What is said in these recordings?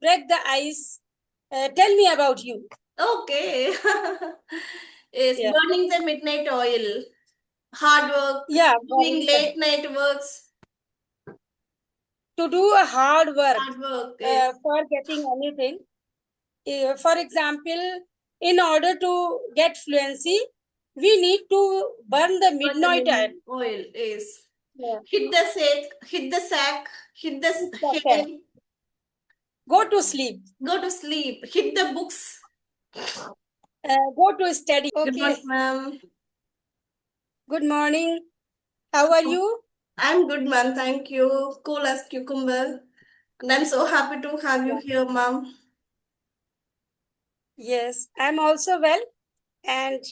break the ice. Tell me about you. Okay. Is Yeah. burning the midnight oil. Hard work. Yeah. Doing late night works. To do a hard work Hard work is for getting anything. For example, in order to get fluency, we need to burn the burn the midnight oil. midnight oil is Yeah. hit the sack, hit the sack, hit the Okay. hay, Go to sleep. go to sleep, hit the books. Go to study. Good morning, Okay. ma'am. Good morning. How are you? I'm good, ma'am. Thank you. Cool as cucumber. And I'm so happy to have you here, ma'am. Yes, I'm also well, and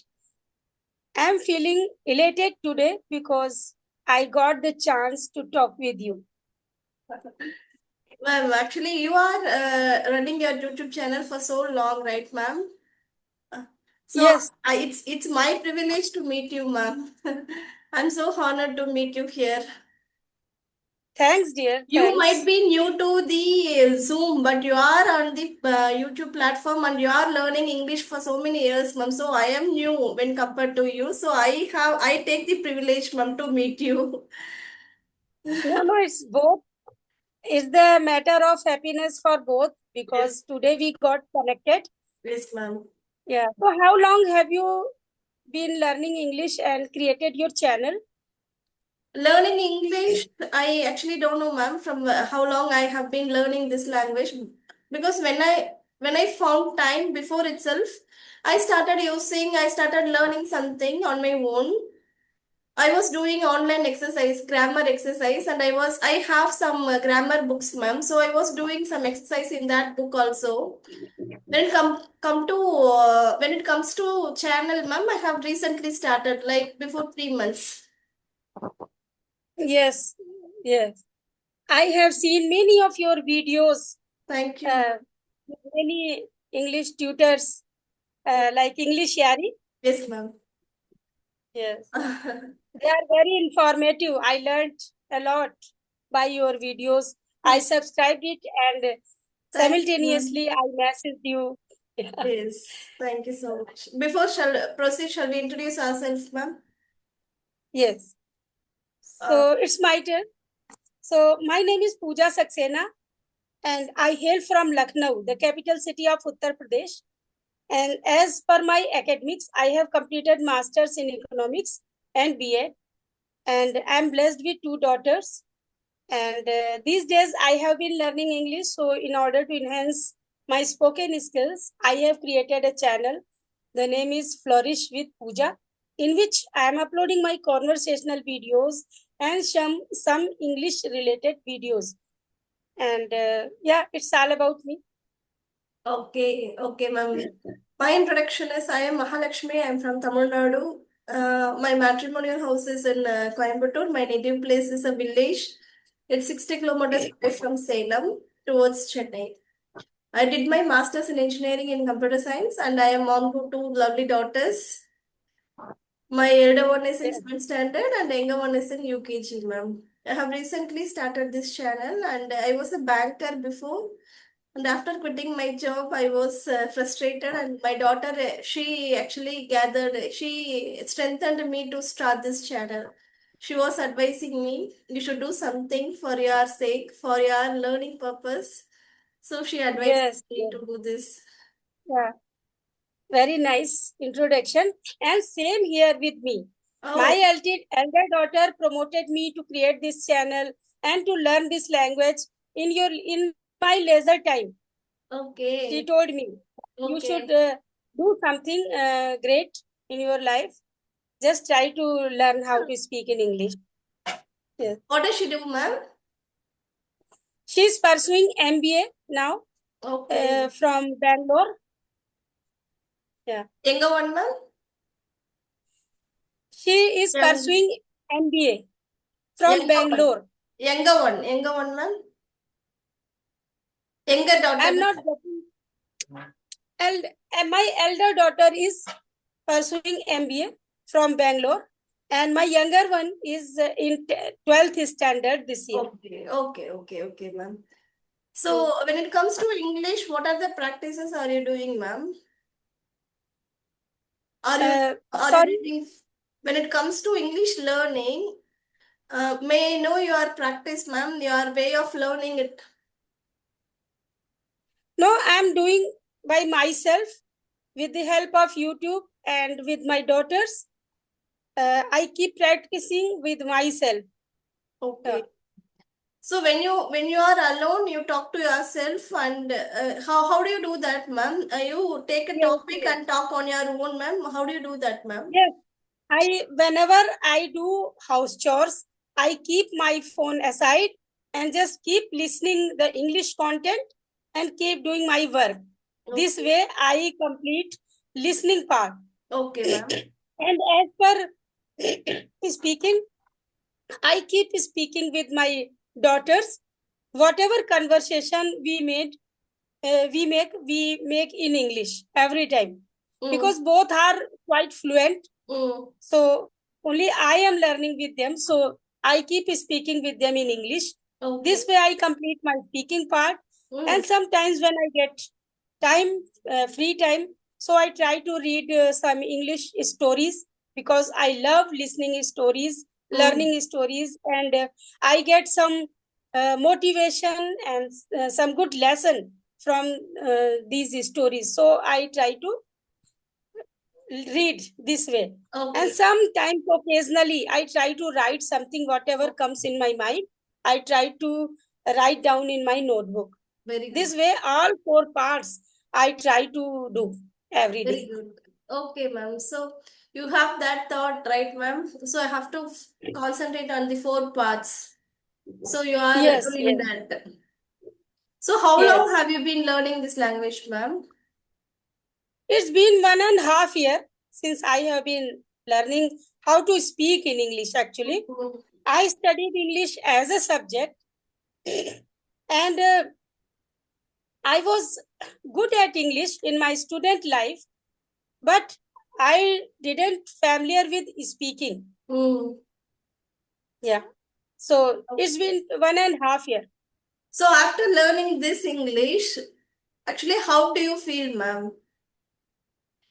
I'm feeling elated today because I got the chance to talk with you. Ma'am, actually, you are running your YouTube channel for so long, right, ma'am? So Yes, it's my privilege to meet you, ma'am. I'm so honored to meet you here. thanks, dear. You might Thanks. be new to the Zoom, but you are on the YouTube platform and you are learning English for so many years, ma'am. So I am new when compared to you. So I take the privilege, ma'am, to meet you. No, it's both. It's the matter of happiness for both because Yes, today we got connected. yes, ma'am. Yeah. So, how long have you been learning English and created your channel? Learning English, I actually don't know, ma'am, from how long I have been learning this language. Because when I found time before itself, I started learning something on my own. I was doing online exercise, grammar exercise, and I have some grammar books, ma'am. So I was doing some exercise in that book also. When it comes to channel, ma'am, I have recently started like before 3 months. Yes, yes. I have seen many of your videos, Thank you, uh, ma'am. many English tutors, like English Yari. Yes, ma'am. Yes. They are very informative. I learned a lot by your videos. I subscribed it and Thank you, ma'am. simultaneously I messaged you. Yes, thank you so much. Before shall proceed, shall we introduce ourselves, ma'am? Yes. Uh, So it's my turn. So my name is Pooja Saxena and I hail from Lucknow, the capital city of Uttar Pradesh. And as per my academics, I have completed Masters in Economics and BA. And I'm blessed with two daughters. And these days, I have been learning English. So, in order to enhance my spoken skills, I have created a channel. The name is Flourish with Pooja, in which I am uploading my conversational videos and some English related videos. And yeah, it's all about me. okay, okay, ma'am. My introduction is I am Mahalakshmi. I'm from Tamil Nadu. My matrimonial house is in Coimbatore. My native place is a village. It's 60 kilometers away from Salem towards Chennai. I did my master's in engineering in computer science, and I am mom to two lovely daughters. My elder one is in Yeah. 7th standard and the younger one is in UKG, ma'am. I have recently started this channel and I was a banker before. And after quitting my job, I was frustrated and my daughter, she strengthened me to start this channel. She was advising me, you should do something for your sake, for your learning purpose. So she advised Yes. me Yes. to do this. Yeah. Very nice introduction. And same here with me. My Oh, elder daughter promoted me to create this channel and to learn this language in my leisure time. She okay. told me you should Okay. do something great in your life. Just try to learn how to speak in English. Yes. What does she do, ma'am? She's pursuing MBA now Okay. from Bangalore. Yeah. Younger one, ma'am? She is Young, pursuing MBA from younger one. Bangalore. Younger one, ma'am? Younger daughter, I'm not ma'am? getting. My elder daughter is pursuing MBA from Bangalore, and my younger one is in 12th standard this year. Okay, okay, okay, okay, ma'am. So when it comes to English, what are the practices are you doing, ma'am? Are you Sorry. reading when it comes to English learning? May I know your practice, ma'am, your way of learning it? No, I'm doing by myself with the help of YouTube and with my daughters. I keep practicing with myself. Okay. So when you are alone, you talk to yourself, and how do you do that, ma'am? You take a Yes, topic yes, and talk on your own, ma'am. How do you do that, ma'am? yes. Whenever I do house chores, I keep my phone aside and just keep listening the English content and keep doing my work. This Okay. way, I complete listening part. Okay, ma'am. And as per speaking, I keep speaking with my daughters. Whatever conversation we make in English every time Mm, because both are quite fluent. mm, So only I am learning with them. So I keep speaking with them in English. okay. This way I complete my speaking part. Mm, And sometimes when I get time, free time, so I try to read some English stories because I love listening stories, mm. learning stories, and I get some motivation and some good lesson from these stories. So I try to read this way. And Okay. sometimes occasionally I try to write something, whatever comes in my mind, I try to write down in my notebook. Very good. This way, all four parts I try to do every Very day. good. Okay, ma'am. So you have that thought, right, ma'am? So I have to concentrate on the four parts. So you are Yes, doing yes, that. So how long yes. have you been learning this language, ma'am? It's been 1.5 years since I have been learning how to speak in English actually. Mhm. I studied English as a subject and I was good at English in my student life, but I didn't familiar with speaking. Mm. Yeah. So it's been 1.5 years. So after learning this English, actually, how do you feel, ma'am?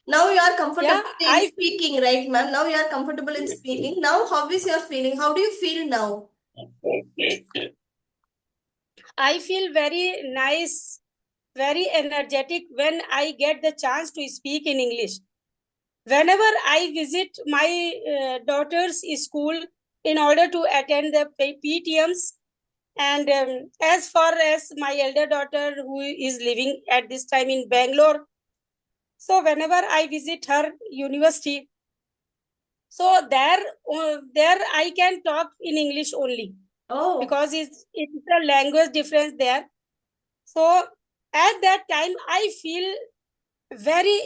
Now you are Yeah, comfortable in I feel speaking, right, ma'am? Now you are comfortable in speaking. Now, how is your feeling? How do you feel now? I feel very nice, very energetic when I get the chance to speak in English. Whenever I visit my daughter's school in order to attend the PTMs, and as far as my elder daughter who is living at this time in Bangalore, so whenever I visit her university, so there I can talk in English only Oh, because it's a language difference there. So at that time, I feel very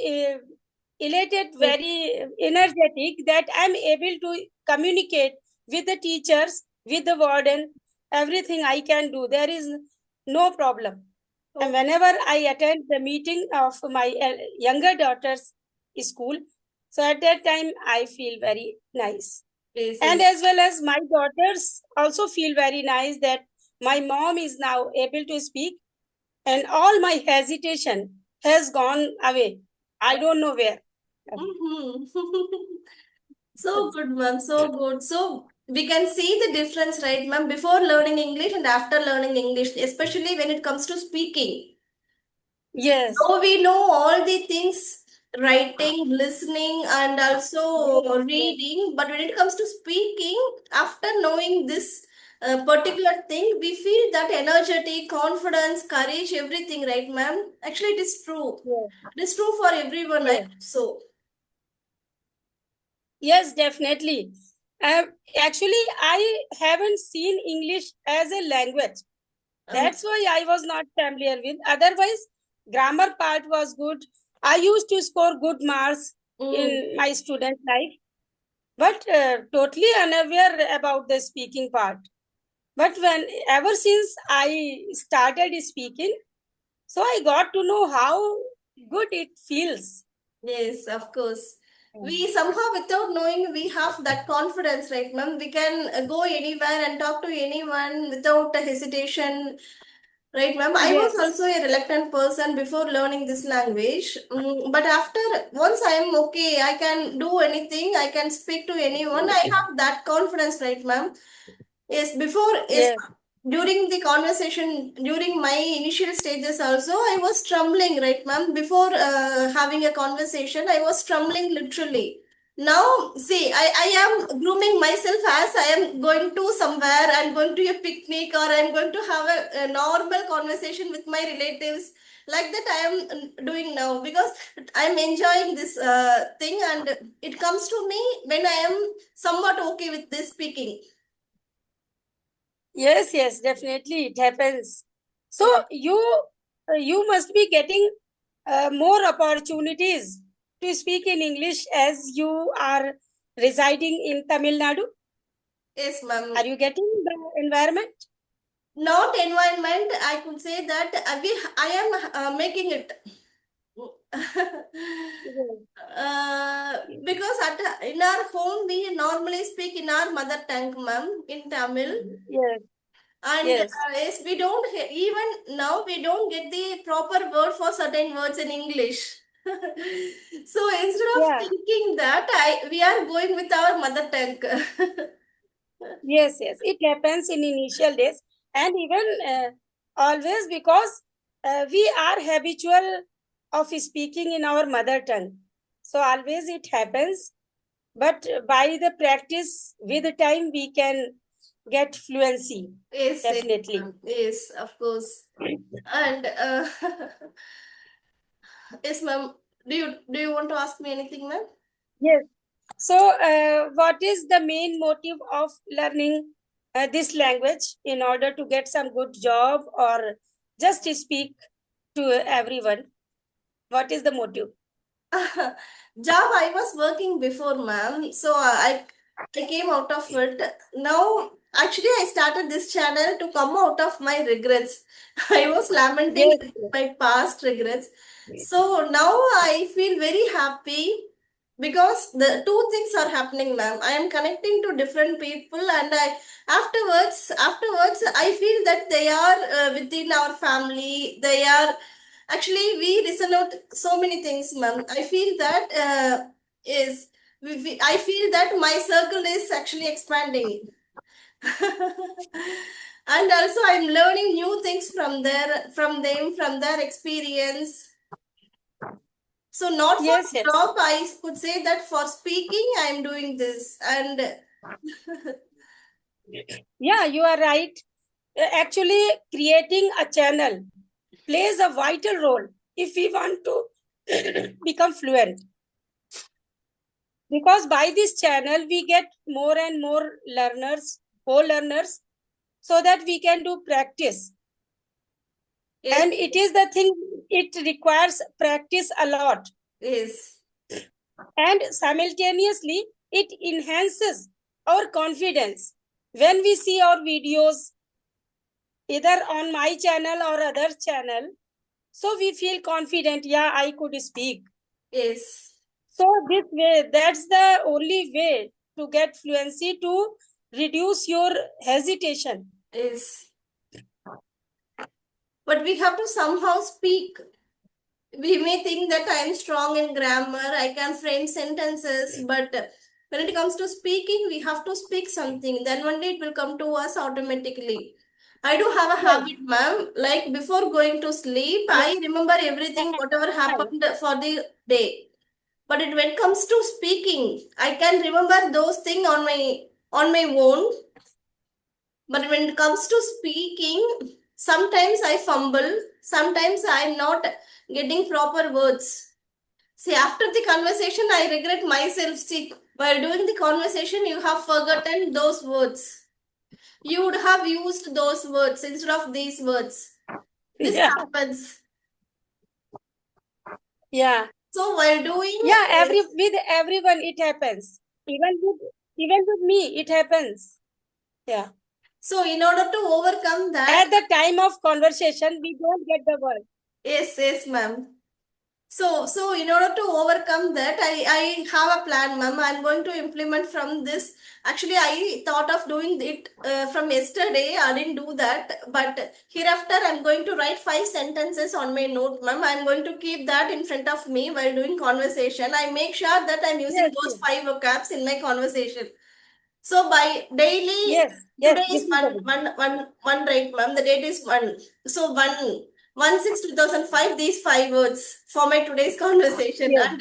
elated, yes. very energetic that I'm able to communicate with the teachers, with the warden, everything I can do. There is no problem. And Okay. whenever I attend the meeting of my younger daughter's school, so at that time I feel very nice. And Amazing. as well as my daughters also feel very nice that my mom is now able to speak and all my hesitation has gone away. I don't know where. Mhm. So good, ma'am. So good. So we can see the difference, right, ma'am, before learning English and after learning English, especially when it comes to speaking. Yes. Now we know all the things, writing, listening, and also Yes, yes, reading. But when it comes to speaking, after knowing this particular thing, we feel that energetic, confidence, courage, everything, right, ma'am? Actually, it is true. yes, It is true for everyone, I yes. hope so. Yes, definitely. Uh, Actually, I haven't seen English as a language. Um, That's why I was not familiar with. Otherwise, grammar part was good. I used to score good marks mm. in my student life, but totally unaware about the speaking part. But when ever since I started speaking, so I got to know how good it feels. Yes, of course. We somehow, without knowing, we have that confidence, right, ma'am? We can go anywhere and talk to anyone without a hesitation. Right, ma'am. I was Yes, also a reluctant person before learning this language. But after once I am okay, I can do anything, I can speak to anyone. I have that confidence, right, ma'am? Yes, before is yes, during the conversation, during my initial stages also, I was trembling, right, ma'am? Before having a conversation, I was trembling literally. Now, see, I am grooming myself as I am going to somewhere, I'm going to a picnic, or I'm going to have a normal conversation with my relatives. Like that, I am doing now because I'm enjoying this thing, and it comes to me when I am somewhat okay with this speaking. yes, yes, definitely it happens. So you must be getting more opportunities to speak in English as you are residing in Tamil Nadu. Yes, ma'am. Are you getting the environment? Not environment, I could say that I am making it. Yes, Because in our home, we normally speak in our mother tongue, ma'am, in Tamil. yes, And yes. yes, we don't, even now, we don't get the proper word for certain words in English. So instead of Yeah. thinking that, we are going with our mother tongue. Yes, yes, it happens in initial days and even always because we are habitual of speaking in our mother tongue. So always it happens, but by the practice with the time we can get fluency, Yes, yes, definitely. ma'am. Yes, of course. And yes, ma'am. Do you want to ask me anything, ma'am? Yes. So, what is the main motive of learning this language in order to get some good job or just to speak to everyone? What is the motive? Job I was working before, ma'am. So I came out of it. Now, actually, I started this channel to come out of my regrets. I was lamenting Yes, my past regrets. So now I feel very happy because the two things are happening, ma'am. I am connecting to different people, and I afterwards I feel that they are within our family. They are actually, we resonate so many things, ma'am. I feel that is I feel that my circle is actually expanding. And also I'm learning new things from them, from their experience. So not for yes, yes. job, I could say that for speaking, I'm doing this. And Yeah, you are right. Actually, creating a channel plays a vital role if we want to become fluent. Because by this channel, we get more and more learners, co-learners, so that we can do practice. yes, And it is the thing, it requires practice a lot. yes, And simultaneously, it enhances our confidence. When we see our videos, either on my channel or other channel, so we feel confident, yeah, I could speak. yes, So this way, that's the only way to get fluency, to reduce your hesitation. yes. But we have to somehow speak. We may think that I am strong in grammar, I can frame sentences, but when it comes to speaking, we have to speak something. Then one day it will come to us automatically. I do have a Yes. habit, ma'am. Like before going to sleep, I remember everything, whatever happened for the day. But when it comes to speaking, I can remember those things on my own. But when it comes to speaking, sometimes I fumble, sometimes I'm not getting proper words. See, after the conversation, I regret myself. See, while doing the conversation, you have forgotten those words. You would have used those words instead of these words. This Yeah. happens. Yeah. So while doing, Yeah. yes. With everyone it happens. Even with me it happens. Yeah. So in order to overcome that, At the time of conversation, we don't get the word. yes, yes, ma'am. So in order to overcome that, I have a plan, ma'am. I'm going to implement from this. Actually, I thought of doing it from yesterday. I didn't do that, but hereafter, I'm going to write 5 sentences on my note, ma'am. I'm going to keep that in front of me while doing conversation. I make sure that I'm using Yes, those yes, 5 vocabs in my conversation. So by daily, yes, yes. today This is is the one, right, ma'am? The date is one. So 1/6/2005. These 5 words for my today's conversation, yes. and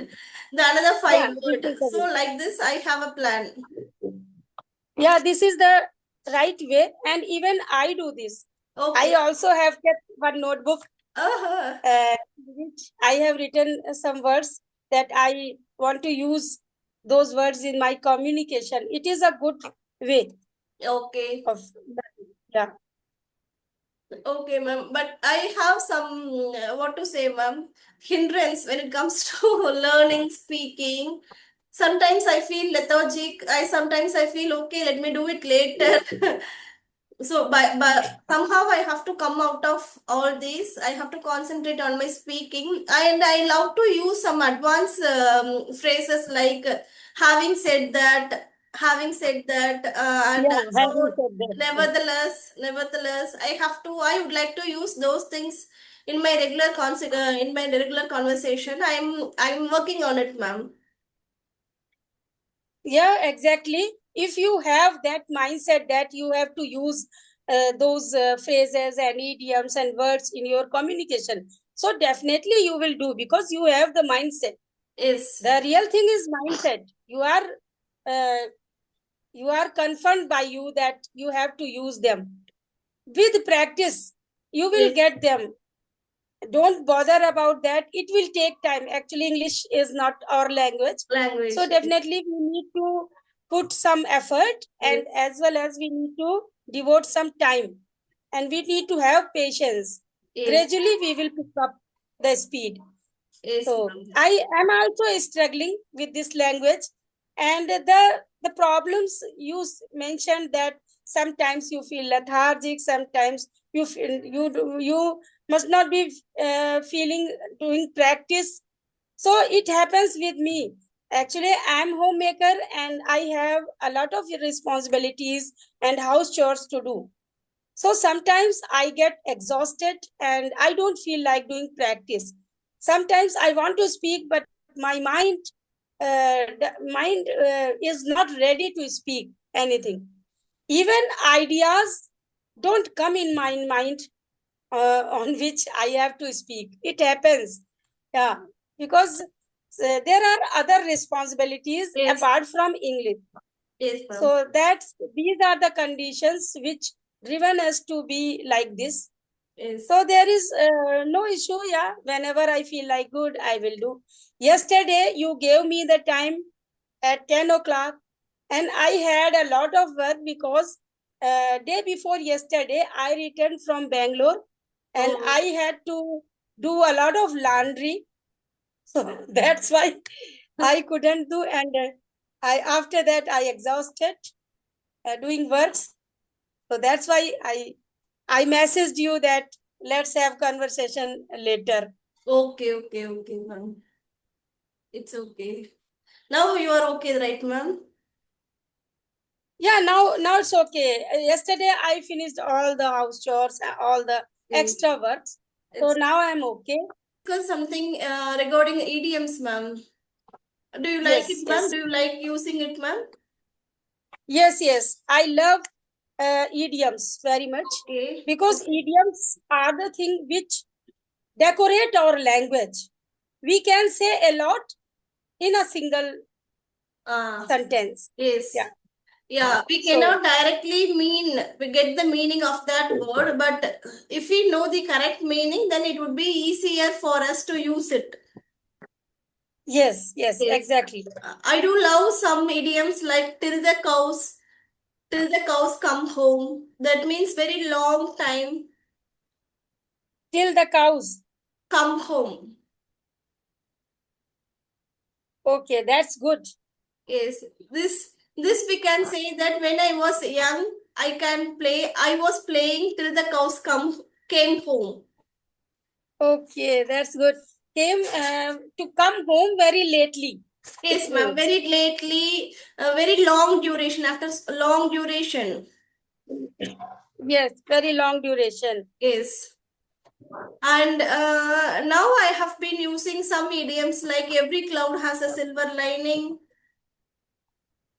the another Yeah, five this word. is the So way. like this, I have a plan. Yeah, this is the right way, and even I do this. I Okay. also have kept one notebook Uh-huh. which I have written some words that I want to use those words in my communication. It is a good way Okay. of, yeah. Okay, ma'am. But I have some, what to say, ma'am, hindrance when it comes to learning speaking. Sometimes I feel lethargic. Sometimes I feel okay, let me do it later. So, but somehow I have to come out of all this. I have to concentrate on my speaking, and I love to use some advanced phrases like and Yeah, having also said that. nevertheless, I would like to use those things in my in my regular conversation. I'm working on it, ma'am. Yeah, exactly. If you have that mindset that you have to use those phrases and idioms and words in your communication, so definitely you will do because you have the mindset. Yes, The real thing is mindset. Uh, you are confirmed by you that you have to use them. With practice, you will yes, get them. Don't bother about that. It will take time. Actually, English is not our language. So language. definitely we need to put some effort, and Yes, as well as we need to devote some time, and we need to have patience. yes, Gradually we will pick up the speed. yes, So ma'am. I am also struggling with this language, and the problems you mentioned that sometimes you feel lethargic, sometimes you feel you must not be feeling doing practice. So it happens with me. Actually, I am homemaker and I have a lot of responsibilities and house chores to do. So sometimes I get exhausted and I don't feel like doing practice. Sometimes I want to speak, but my mind is not ready to speak anything. Even ideas don't come in my mind on which I have to speak. It happens, yeah, because there are other responsibilities Yes, apart from English. yes, ma'am. So that's these are the conditions which driven us to be like this. Yes. So there is no issue. Yeah, whenever I feel like good, I will do. Yesterday you gave me the time at 10 o'clock, and I had a lot of work because day before yesterday I returned from Bangalore, and Oh, I had to do a lot of laundry. So that's why I couldn't do, and I after that I exhausted doing works. So that's why I messaged you that let's have conversation later. okay, ma'am. It's okay. Now you are okay, right, ma'am? Yeah, now it's okay. Yesterday I finished all the house chores, all the Okay. extra works. So It's now I'm okay. because something regarding idioms, ma'am. Do you like Yes, it, ma'am? yes, Do you like using it, ma'am? yes. I love idioms very much Okay. because idioms are the thing which decorate our language. We can say a lot in a single Ah, sentence. yes. Yeah. Yeah, we So cannot directly we get the meaning of that word, but if we know the correct meaning, then it would be easier for us to use it. yes, Yes. exactly. I do love some idioms like till the cows come home. That means very long time. Till the cows. Come home. Okay, that's good. Yes. This we can say that when I was young, I was playing till the cows came home. Okay, that's good. came to come home very lately. Yes, It ma'am. means. Very lately, very long duration, after long duration. Yes, very long duration. Yes. And now I have been using some idioms like every cloud has a silver lining.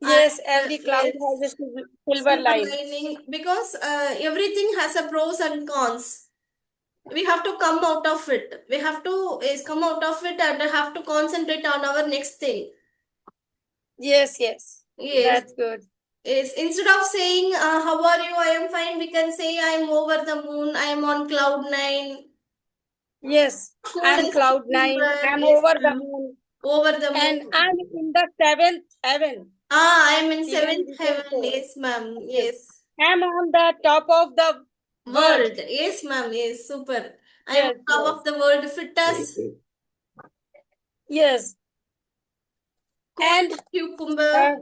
Yes, And every cloud has a yes, silver silver line. lining because everything has a pros and cons. We have to come out of it. We have to come out of it and have to concentrate on our next thing. Yes, yes. Yes. That's good. Yes. Instead of saying, how are you? I am fine. We can say, I am over the moon. I am on cloud nine. Yes, Cool I'm as cloud nine. cucumber. I'm Yes, over the ma'am. moon. Over the And moon. I'm in the seventh heaven. Ah, I am in Even seventh we can heaven. say. Yes, ma'am. Yes. Yes. I'm on the top of the world. World. Yes, ma'am. Yes, super. I am on Yes, top of the world. Fit as yes. Yes. cool And cucumber. uh,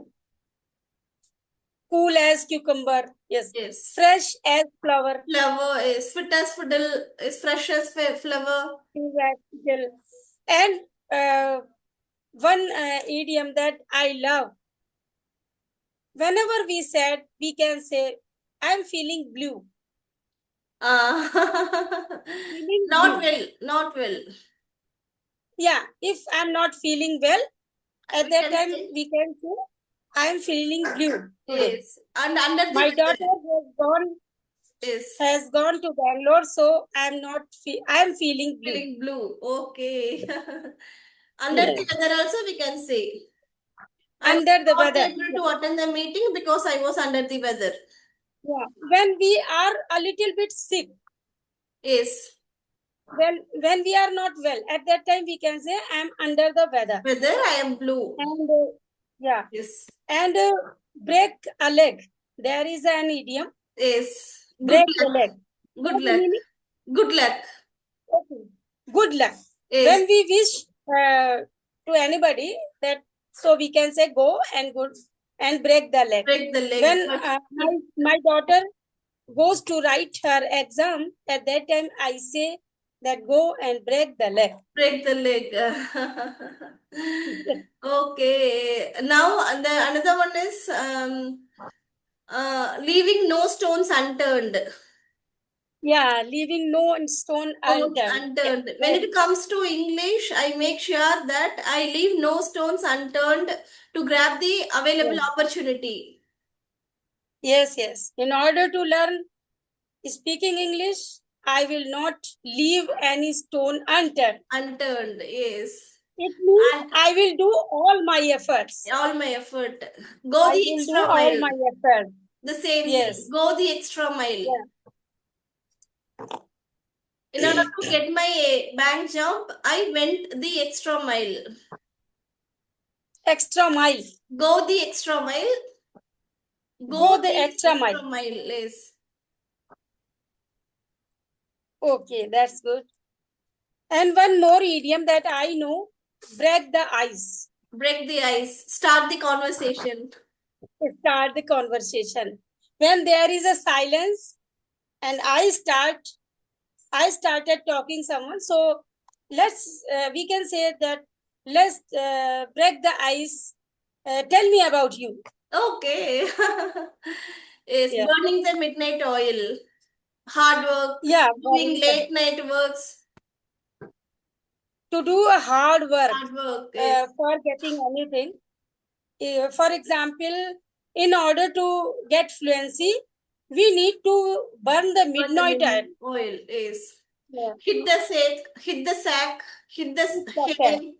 cool as cucumber. Yes. Yes. Fresh as flower. Flower is fit as fiddle. Is fresh as flower. Exactly. And one idiom that I love. Whenever we said, we can say, I'm feeling blue. Uh, Feeling not blue. well. Not well. Yeah, if I'm not feeling well, at We that can time say we can say, I'm feeling blue today. yes. And under the My daughter weather. has Yes. gone to Bangalore, so I'm feeling blue. Feeling blue. Okay. Under the Yes. weather also we can say. I was Under the not weather. able to attend the meeting because I was under the weather. Yeah. When we are a little bit sick, Yes. when we are not well, at that time we can say, I'm under the weather. Weather, I am blue. And yeah. Yes. And break a leg. There is an idiom. Yes. Good Break a luck. leg. Good What the luck. meaning? Good luck. Okay. Good luck. Yes. When we wish to anybody that, so we can say go and good and break the leg. Break the leg. When my daughter goes to write her exam, at that time I say that go and break the leg. Break the leg. Okay. Now the another one is leaving no stones unturned. Yeah, leaving no stone Stones unturned. Yeah. unturned. When it comes to English, I make sure that I leave no stones unturned to grab the available opportunity. Yes, yes. In order to learn speaking English, I will not leave any stone unturned. Unturned, yes. It means And I will do all my efforts. all my effort. Go I the will do extra all mile. my efforts. The same thing. Yes. Go the extra mile. Yeah. In order to get my bank job, I went the extra mile. Extra mile. Go the extra mile. Go the extra mile. mile, yes. Okay, that's good. And one more idiom that I know, break the ice. Break the ice. Start the conversation. Start the conversation. When there is a silence and I started talking someone. So we can say that let's break the ice. Tell me about you. Okay. Yes, Yeah. burning the midnight oil. Hard work. Yeah. Doing late night works. To do a hard work Hard work. Yes. for getting anything. For example, in order to get fluency, we need to burn the Burn the midnight oil. oil. Yes. Yeah. Hit the sack. Hit the sack. Hit the hay.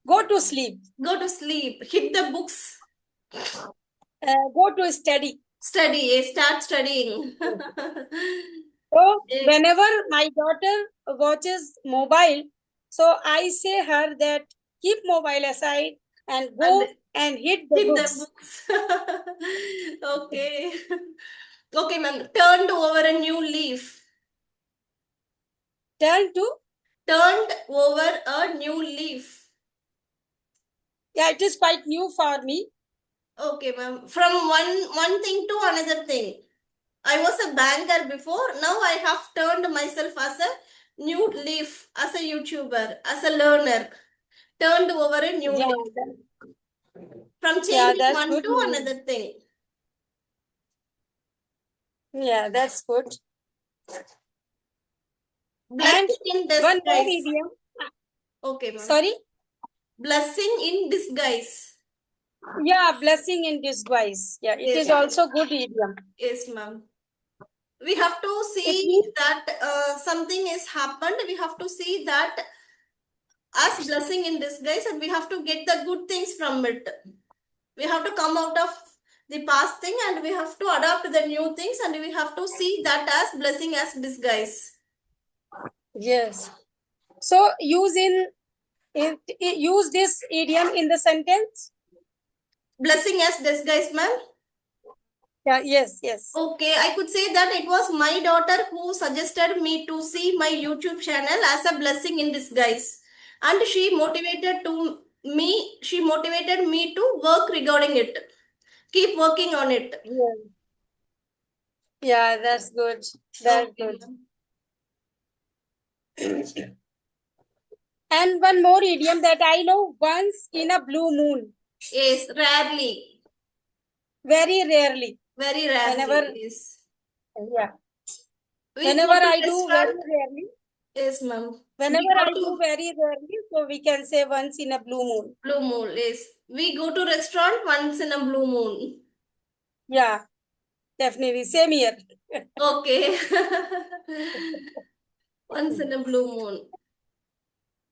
Go to sleep. Go to sleep. Hit the books. Go to study. Study. Start studying. So Yes. whenever my daughter watches mobile, so I say her that keep mobile aside and go and hit the books. Okay. Okay, ma'am. Turned over a new leaf. Turned over a new leaf. Yeah, it is quite new for me. Okay, ma'am. From one thing to another thing. I was a banker before. Now I have turned myself as a new leaf as a YouTuber, as a learner, turned over a new Yeah, leaf from yeah, changing that's one good to news. another thing. Yeah, that's good. And Blessing in one more disguise. idiom. Okay, ma'am. Sorry? Blessing in disguise. Yeah, blessing in disguise. Yeah, it is Yes, also good idiom. yes, ma'am. We have to It see means, that something has happened. We have to see that as blessing in disguise, and we have to get the good things from it. We have to come out of the past thing and we have to adapt the new things, and we have to see that as blessing as disguise. yes. So use this idiom in the sentence. Blessing as disguise, ma'am. Yeah, yes, yes. Okay, I could say that it was my daughter who suggested me to see my YouTube channel as a blessing in disguise. And she motivated me to work regarding it. Keep working on it. Yeah, yeah, that's good. That's Okay, good. ma'am. And one more idiom that I know, once in a blue moon. Yes, rarely. Very rarely. Very Whenever, rarely. Yes. yeah. We Whenever go to I do very restaurant. rarely, Yes, ma'am. We whenever go I do to very rarely, so we can say once in a blue moon. blue moon. Yes. We go to restaurant once in a blue moon. Yeah, definitely. Same here. Okay. Once in a blue moon.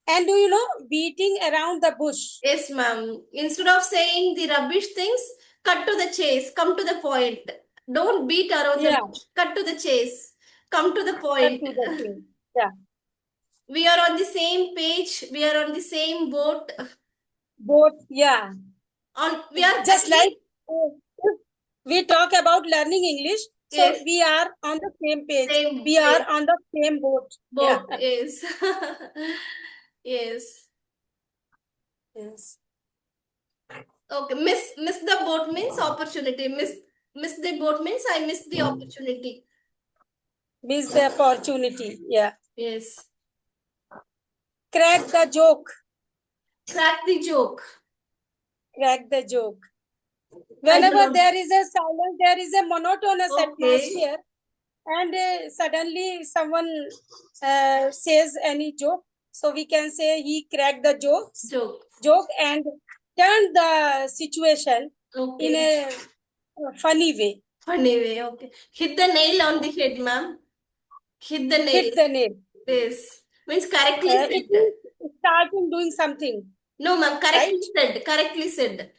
And do you know, beating around the bush? Yes, ma'am. Instead of saying the rubbish things, cut to the chase. Come to the point. Don't beat around the Yeah, bush. Cut to the chase. Come to the cut point. to the chase. Yeah, We are on the same page. We are on the same boat. both. Yeah, We are just like actually, if we talk about learning English, so yes, we are on the same page. same We are on the same boat. Yeah. boat. Yes. Yes. Yes. Okay. Miss the boat means opportunity. Miss the boat means I missed the opportunity. Miss the opportunity. Yeah. Yes. Crack the joke. Crack the joke. Crack the joke. I Whenever don't. there is a silence, there is a monotonous Okay. atmosphere, and suddenly someone says any joke, so we can say he cracked the joke and turned the situation in Okay. a funny way. Funny way. Okay. Hit the nail on the head, ma'am. Hit the nail. Hit the nail. Yes. Means correctly It said. means starting doing something, No, ma'am. right? Correctly said. Correctly said.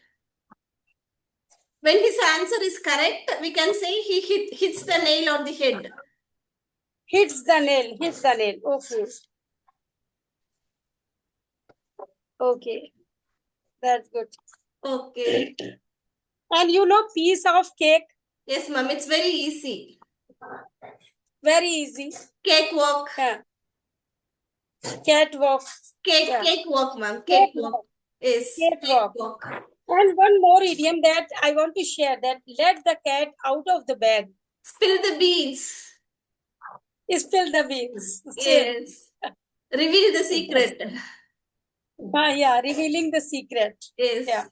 When his answer is correct, we can say he hits the nail on the head. Hits the nail. Hits the nail. Okay. Okay. That's good. Okay. And you know, piece of cake, Yes, ma'am. It's very easy. very easy. Cake walk. Yeah. Catwalk. Yeah. Cake walk, ma'am. Cake walk. Catwalk. Yes. Cake Catwalk. walk. And one more idiom that I want to share, that let the cat out of the bag. Spill the beans. Spill the beans. Same. Yes. Reveal the secret. Yeah, revealing the secret. Yes. Yeah.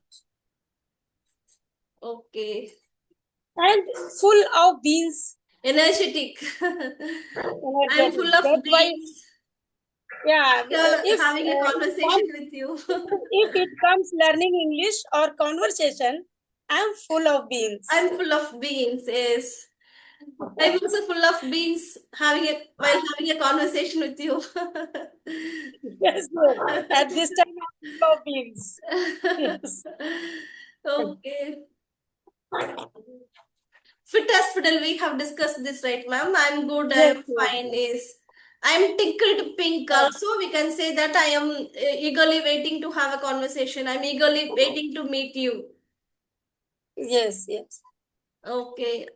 Okay. And full of beans. Energetic. I'm Energetic. full of That's why, beans. yeah, if Having a conversation comes, with you. if it comes learning English or conversation, I'm full of beans. I'm full of beans, yes. I'm also full of beans while having a conversation with you. Yes, yes. At this time, I'm full of beans. Yes. Okay. Fit hospital, we have discussed this, right, ma'am? I'm good, Yes, I'm yes. fine, yes. I'm tinkled pink also. We can say that I am eagerly waiting to have a conversation. I'm eagerly waiting to meet you. Yes, yes. Okay.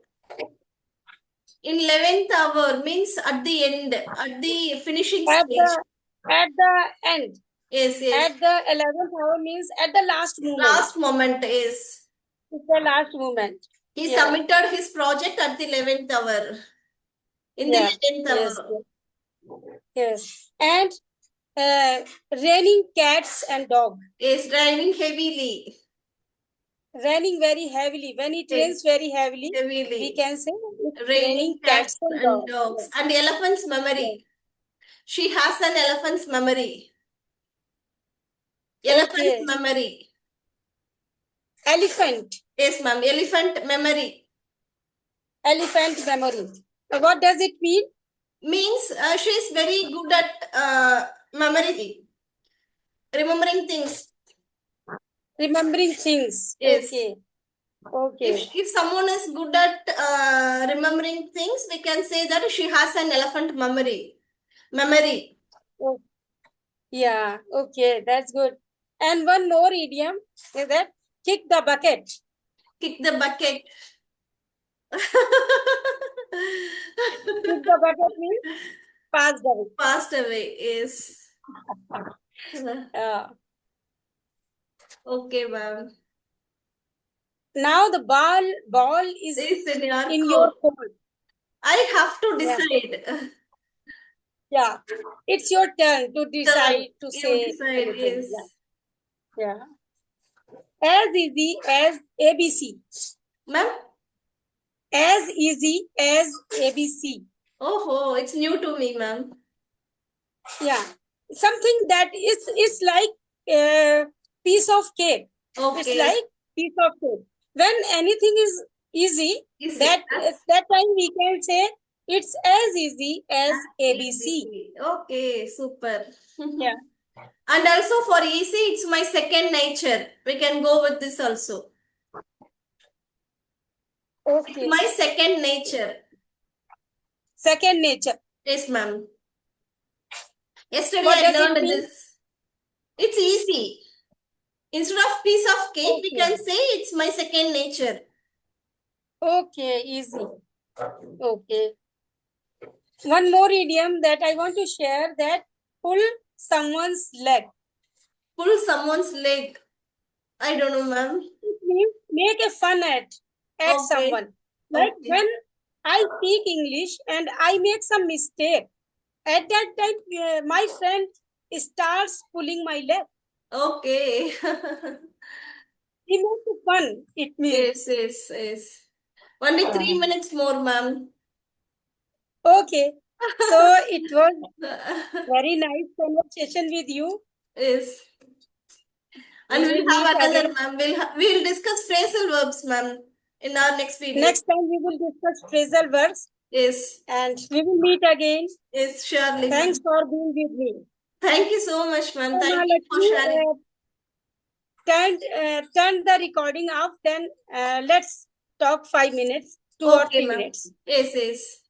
In 11th hour means at the end, at the finishing At stage. the end. Yes, yes. At the 11th hour means at the last moment. Last moment is It's the last moment. he Yeah. submitted his project at the 11th hour. In the Yeah. 11th Yes, hour. yes. Yes. And raining cats and dog. Is raining heavily. Raining very heavily. When it Yes. rains very heavily, we Heavily. can say it's Raining cats and and dogs. dogs. And elephant's memory. She has an elephant's memory. Elephant's Okay. memory. Elephant. Yes, ma'am. Elephant memory. Elephant memory. What does it mean? Means she is very good at memory. Remembering things. Remembering things. Yes. Okay. Okay. If someone is good at remembering things, we can say that she has an elephant memory. Memory. Oh, yeah. Okay. That's good. And one more idiom is that kick the bucket. Kick the bucket. Kick the bucket means passed away. Passed away. Yes. Okay, ma'am. Now the ball is This in in your your court. court. I have to Yeah. decide. Yeah. It's your turn to decide to You say decide, anything. yes. Yeah. As easy as ABC. Ma'am? As easy as ABC. Oh, it's new to me, ma'am. Yeah. Something that is like a piece of cake. Okay. It's like piece of cake. When anything is easy, Easy. that time we can say it's as easy as ABC. Easy. Okay, super. Yeah. And also for easy, it's my second nature. We can go with this also. Okay. It's my second nature. Second nature. Yes, ma'am. Yesterday What I does it learned mean? this. It's easy. Instead of piece of cake, we can say it's my second nature. Okay, easy. Okay. One more idiom that I want to share, that pull someone's leg. Pull someone's leg. I don't know, ma'am. It means make a fun at Okay. someone. Like Okay. when I speak English and I make some mistake, at that time my friend starts pulling my leg. Okay. He makes it fun. It means. Yes. Only 3 minutes more, ma'am. Okay. So it was very nice conversation with you. Yes. And We we'll will have meet another, again. ma'am. We'll discuss phrasal verbs, ma'am, in our next video. Next time we will discuss phrasal verbs. Yes. And we will meet again. Yes, surely. Thanks for being with me. Thank you so much, ma'am. So Thank now you for sharing. turn the recording off. Then let's talk 5 minutes, 2 or 3 minutes. Yes.